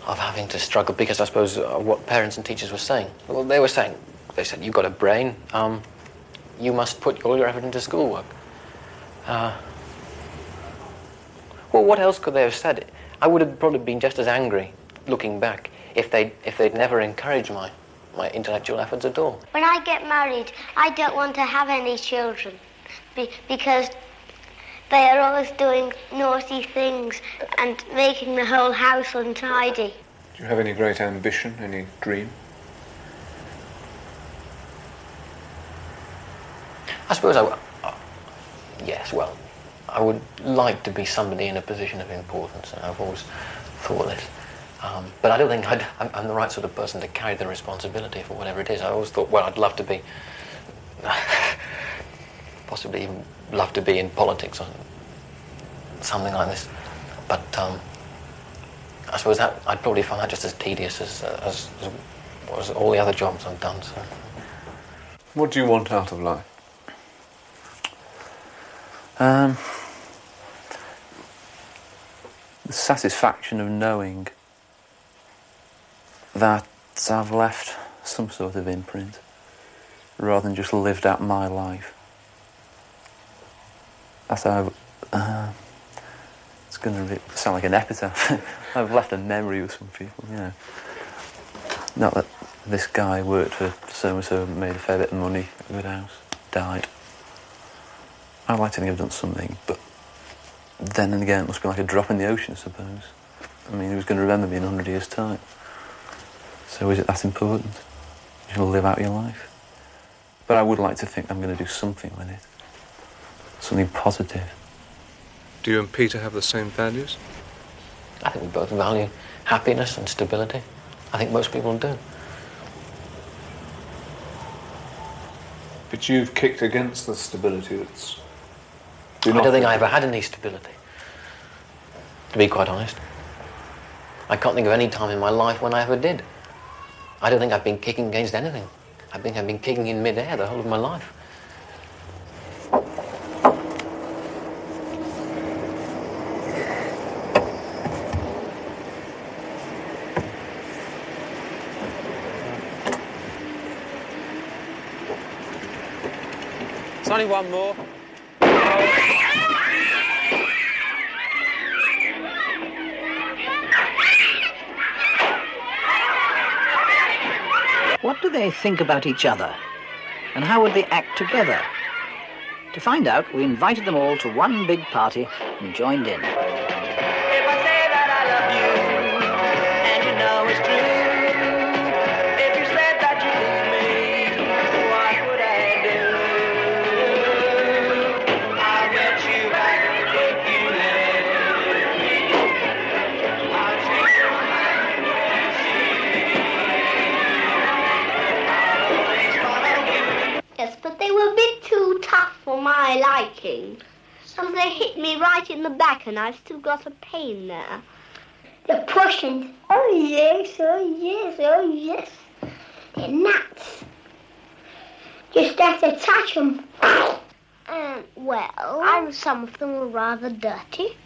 of having to struggle, because I suppose what parents and teachers were saying. Well, they said, you've got a brain, you must put all your effort into schoolwork. Well, what else could they have said? I would have probably been just as angry, looking back, if they'd never encouraged my intellectual efforts at all. When I get married, I don't want to have any children, because they are always doing naughty things and making the whole house untidy. Do you have any great ambition, any dream? I suppose yes, well, I would like to be somebody in a position of importance, and I've always thought this. But I don't think I'm the right sort of person to carry the responsibility for whatever it is. I always thought, well, I'd love to be, possibly even love to be in politics or something like this. But I suppose that I'd probably find that just as tedious as all the other jobs I've done. So. What do you want out of life? The satisfaction of knowing that I've left some sort of imprint, rather than just lived out my life. That's how it's going to sound like an epitaph. I've left a memory with some people, you know. Not that this guy worked for so-and-so, made a fair bit of money, a good house, died. I'd like to think I've done something, but then and again it must be like a drop in the ocean, I suppose. I mean, who's going to remember me in 100 years' time? So is it that important? You'll live out your life. But I would like to think I'm going to do something with it. Something positive. Do you and Peter have the same values? I think we both value happiness and stability. I think most people do. But you've kicked against the stability that's... I don't think I ever had any stability, to be quite honest. I can't think of any time in my life when I ever did. I don't think I've been kicking against anything. I think I've been kicking in mid-air the whole of my life. There's only one more. What do they think about each other? And how would they act together? To find out, we invited them all to one big party and joined in. If I say that I love you, and you know it's true, if you said that you lose me, what would I do? I'll get you back if you let me. I'll treat you like Yes, but they were a bit too tough for my liking. So they hit me right in the back and I've still got a pain there. The Prussians. Oh yes, oh yes, oh yes. They're nuts. Just have to touch them. Well, some of them were rather dirty.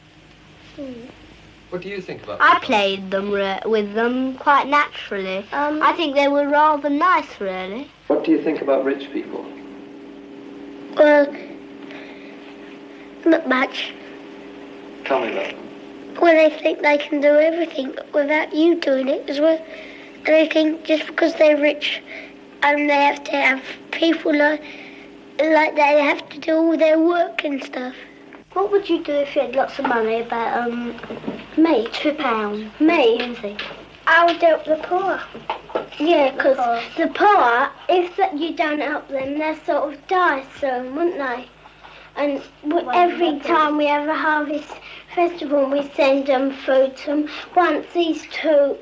What do you think about I played them with them quite naturally. I think they were rather nice, really. What do you think about rich people? Well, not much. Tell me that. Well, they think they can do everything without you doing it as well. And they think just because they're rich, they have to have people like they have to do all their work and stuff. What would you do if you had lots of money? About me, £2. Me, Lindsay. I would help the poor. Yeah, because the poor, if you don't help them, they sort of die soon, wouldn't they? And every time we have a harvest festival, we send them food to them. Once these two,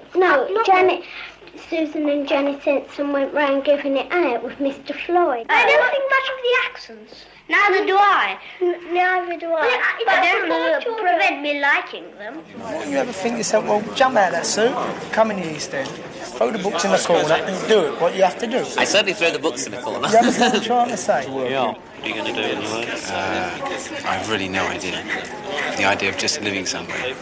Susan and Janet Simpson went round giving it out with Mr. Floyd. I don't think much of the accents. Neither do I. Neither do I. But it doesn't prevent me liking them. You ever think to yourself, well, jump out of that suit, come in the East End, throw the books in the corner and do it, what you have to do? I certainly throw the books in the corner. You understand what I'm trying to say? Yeah. What are you going to do anyway? I've really no idea. The idea of just living somewhere.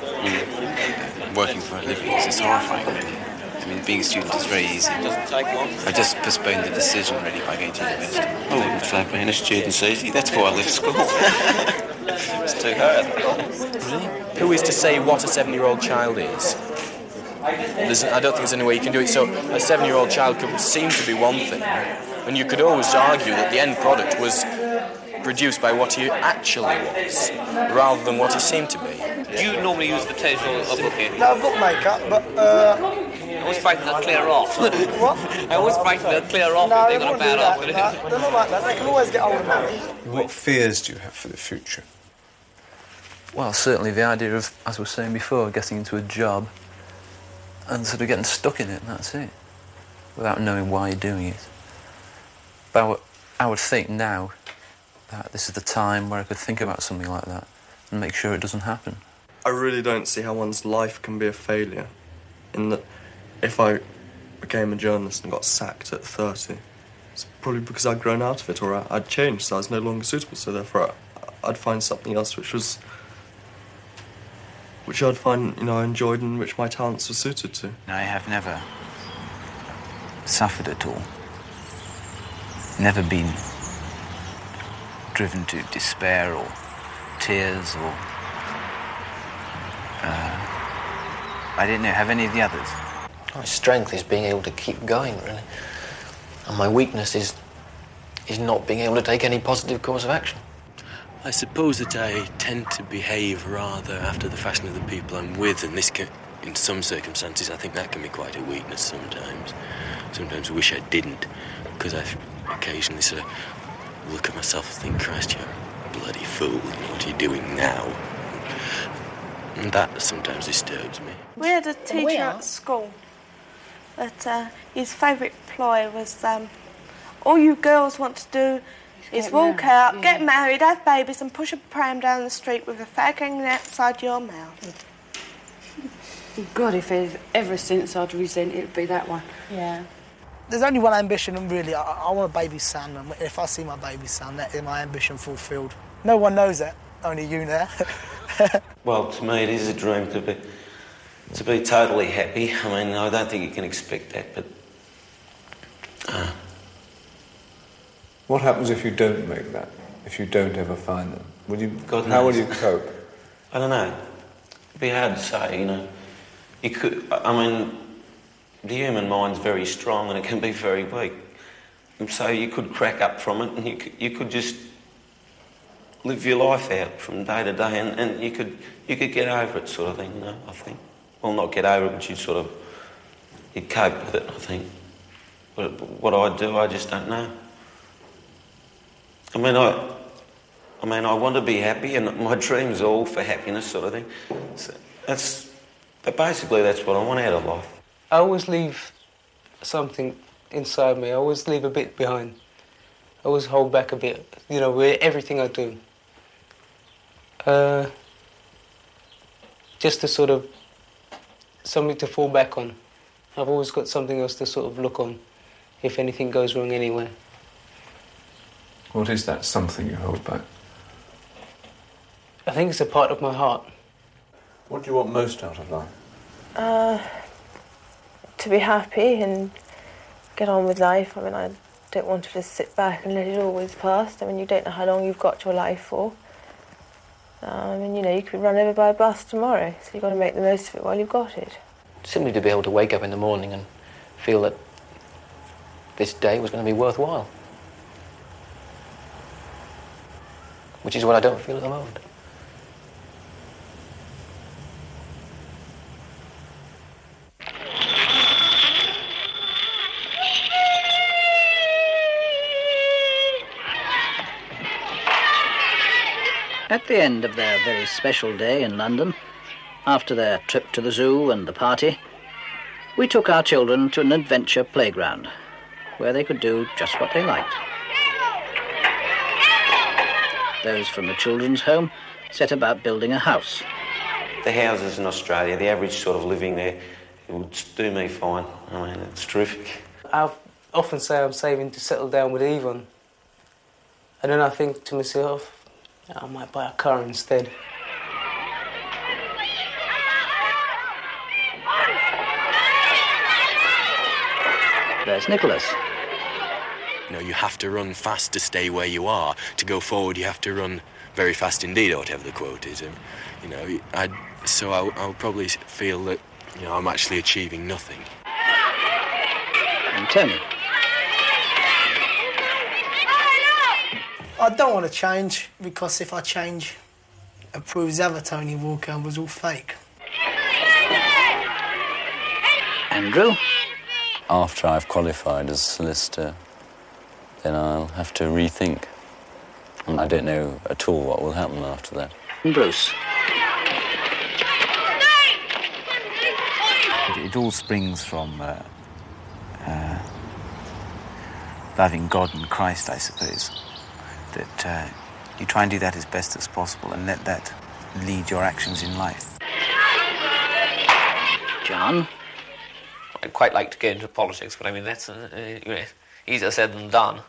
working for a living is just horrifying, really. I mean, being a student is very easy. It doesn't take long. I just postponed the decision, really, by going to university. I wouldn't say being a student's easy. That's why I left school. It's too hard. Really? Who is to say what a 7-year-old child is? I don't think there's any way you can do it. So a 7-year-old child could seem to be one thing, and you could always argue that the end product was produced by what he actually was, rather than what he seemed to be. Do you normally use the tape or a book here? No, I've got makeup, but I always frighten they'll clear off. What? I always frighten they'll clear off No, if they're going to bad off. no, they're not like that. They can always get hold of money. What fears do you have for the future? Well, certainly the idea of, as we were saying before, getting into a job and sort of getting stuck in it, and that's it, without knowing why you're doing it. But I would think now that this is the time where I could think about something like that and make sure it doesn't happen. I really don't see how one's life can be a failure, in that if I became a journalist and got sacked at 30, it's probably because I'd grown out of it, or I'd changed, so I was no longer suitable, so therefore I'd find something else which I'd find, I enjoyed and which my talents were suited to. I have never suffered at all. Never been driven to despair or tears or... I didn't know, have any of the others? My strength is being able to keep going, really. And my weakness is not being able to take any positive course of action. I suppose that I tend to behave rather after the fashion of the people I'm with, and this can, in some circumstances, I think that can be quite a weakness sometimes. Sometimes I wish I didn't, because I occasionally sort of look at myself and think, Christ, you're a bloody fool, what are you doing now? And that sometimes disturbs me. We had a teacher at school that his favourite ploy was, all you girls want to do is walk out, get married, have babies and push a pram down the street with a fag hanging outside your mouth. God, if ever since I'd resent it, it'd be that one. Yeah. There's only one ambition, and really, I want a baby son, and if I see my baby son, that is my ambition fulfilled. No one knows that, only you now. Well, to me it is a dream to be totally happy. I mean, I don't think you can expect that, but... What happens if you don't make that? If you don't ever find them? How will you cope? I don't know. It'd be hard to say, You could... I mean, the human mind's very strong and it can be very weak. And so you could crack up from it and you could just live your life out from day to day and you could get over it, sort of thing, I think. Well, not get over it, but you'd cope with it, I think. But what I'd do, I just don't know. I mean, I want to be happy, and my dream's all for happiness, sort of thing. So but basically, that's what I want out of life. I always leave something inside me. I always leave a bit behind. I always hold back a bit, with everything I do. Just to sort of something to fall back on. I've always got something else to sort of look on if anything goes wrong anywhere. What is that something you hold back? I think it's a part of my heart. What do you want most out of life? To be happy and get on with life. I mean, I don't want to just sit back and let it always pass. I mean, you don't know how long you've got your life for. You could be run over by a bus tomorrow, so you've got to make the most of it while you've got it. Simply to be able to wake up in the morning and feel that this day was going to be worthwhile. Which is what I don't feel at the moment. At the end of their very special day in London, after their trip to the zoo and the party, we took our children to an adventure playground where they could do just what they liked. Those from the children's home set about building a house. The houses in Australia, the average sort of living there, it would do me fine. I mean, it's terrific. I often say I'm saving to settle down with Yvonne. And then I think to myself, I might buy a car instead. There's Nicholas. You know, you have to run fast to stay where you are. To go forward, you have to run very fast indeed, or whatever the quote is. You know, I'll probably feel that, you know, I'm actually achieving nothing. And Tony. I don't want to change, because if I change, it proves the other Tony Walker was all fake. Andrew. After I've qualified as a solicitor, then I'll have to rethink. And I don't know at all what will happen after that. And Bruce. It all springs from loving God and Christ, I suppose. That you try and do that as best as possible and let that lead your actions in life. John. I'd quite like to get into politics, but I mean, that's easier said than done.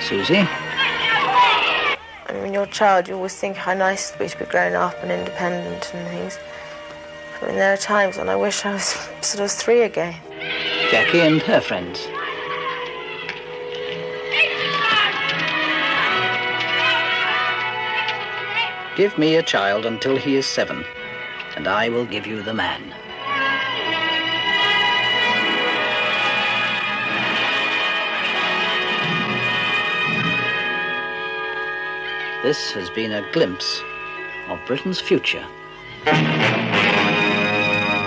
Susie. I mean, when you're a child, you always think how nice it would be to be grown up and independent and things. I mean, there are times when I wish I was sort of 3 again. Jackie and her friends. Give me a child until he is 7, and I will give you the man. This has been a glimpse of Britain's future.